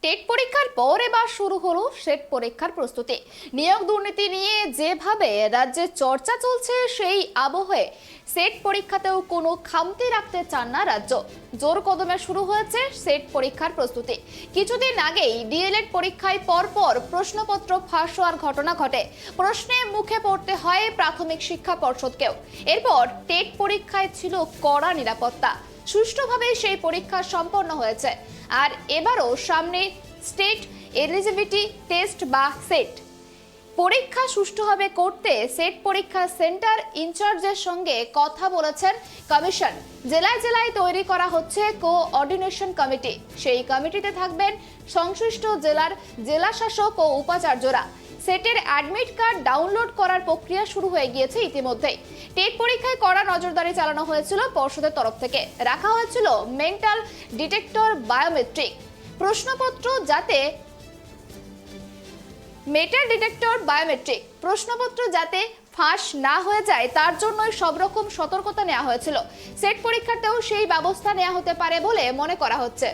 TET পরীক্ষার পর এবার শুরু হলো সেট পরীক্ষার প্রস্তুতি। নিয়োগ দুর্নীতি নিয়ে যেভাবে রাজ্যে চর্চা চলছে, সেই আবহে সেট পরীক্ষাতেও কোনো খামতি রাখতে চান না রাজ্য। জোর কদমে শুরু হয়েছে সেট পরীক্ষার প্রস্তুতি। কিছুদিন আগেই ডিএলএড পরীক্ষায় পরপর প্রশ্নপত্র ফাঁস হওয়ার ঘটনা ঘটে। প্রশ্নে মুখে পড়তে হয় প্রাথমিক শিক্ষা পর্ষদকেও। এরপর টেট পরীক্ষায় ছিল কড়া নিরাপত্তা। সুষ্ঠুভাবে সেই পরীক্ষা সম্পন্ন হয়েছে। আর এবারও সামনে স্টেট এলিজিবিলিটি টেস্ট বা সেট। পরীক্ষা সুষ্ঠুভাবে করতে সেট পরীক্ষা সেন্টার ইনচার্জের সঙ্গে কথা বলেছেন কমিশন। জেলায় জেলায় তৈরি করা হচ্ছে কোঅর্ডিনেশন কমিটি। সেই কমিটিতে থাকবেন সংশ্লিষ্ট জেলার জেলাশাসক ও উপাচার্যরা। সেটের অ্যাডমিট কার্ড ডাউনলোড করার প্রক্রিয়া শুরু হয়ে গিয়েছে ইতিমধ্যেই। টেট পরীক্ষায় কড়া নজরদারি চালানো হয়েছিল পর্ষদের তরফ থেকে। রাখা হয়েছিল মেটাল ডিটেক্টর বায়োমেট্রিক প্রশ্নপত্র যাতে ফাঁস না হয়ে যায়, তার জন্যই সব রকম সতর্কতা নেওয়া হয়েছিল। সেট পরীক্ষাতেও সেই ব্যবস্থা নেওয়া হতে পারে বলে মনে করা হচ্ছে।